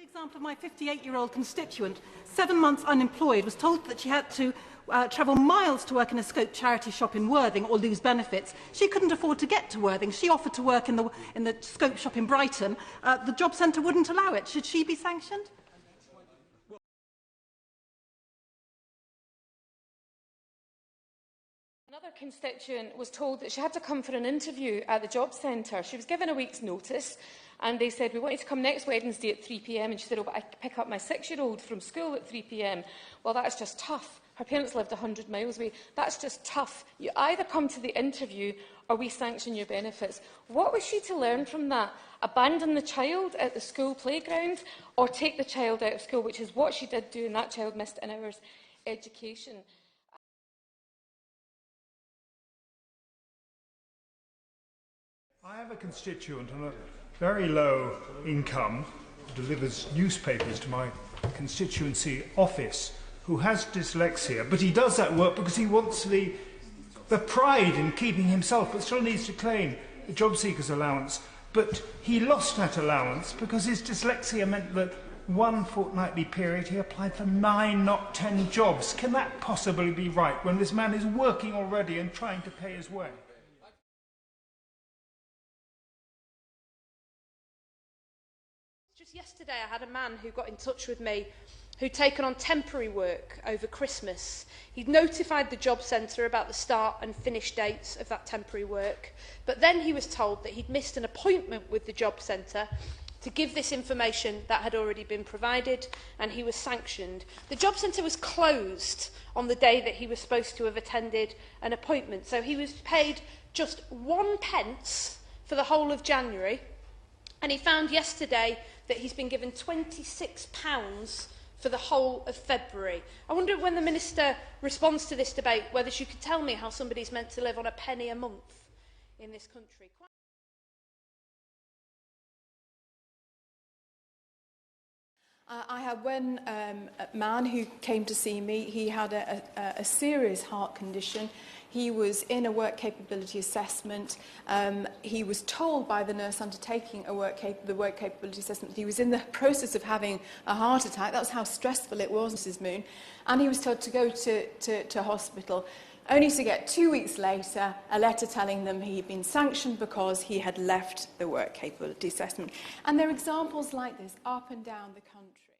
Example of my 58-year-old constituent, 7 months unemployed, was told that she had to travel miles to work in a Scope charity shop in Worthing or lose benefits. She couldn't afford to get to Worthing. She offered to work in the Scope shop in Brighton. The job centre wouldn't allow it. Should she be sanctioned? Another constituent was told that she had to come for an interview at the job centre. She was given a week's notice and they said, we want you to come next Wednesday at 3 p.m. And she said, oh, but I pick up my 6-year-old from school at 3 p.m. Well, that's just tough. Her parents lived 100 miles away. That's just tough. You either come to the interview or we sanction your benefits. What was she to learn from that? Abandon the child at the school playground or take the child out of school, which is what she did do, and that child missed an hour's education. I have a constituent on a very low income who delivers newspapers to my constituency office who has dyslexia, but he does that work because he wants the pride in keeping himself, but still needs to claim the Job Seekers Allowance. But he lost that allowance because his dyslexia meant that one fortnightly period he applied for 9, not 10 jobs. Can that possibly be right when this man is working already and trying to pay his way? Just yesterday I had a man who got in touch with me who'd taken on temporary work over Christmas. He'd notified the job centre about the start and finish dates of that temporary work, but then he was told that he'd missed an appointment with the job centre to give this information that had already been provided, and he was sanctioned. The job centre was closed on the day that he was supposed to have attended an appointment, so he was paid just 1 pence for the whole of January, and he found yesterday that he's been given £26 for the whole of February. I wonder when the Minister responds to this debate whether she could tell me how somebody's meant to live on a penny a month in this country. I had one man who came to see me. He had a serious heart condition. He was in a work capability assessment. He was told by the nurse undertaking the work capability assessment that he was in the process of having a heart attack. That's how stressful it was, Mrs. Moon. And he was told to go to hospital, only to get 2 weeks later a letter telling them he'd been sanctioned because he had left the work capability assessment. And there are examples like this up and down the country.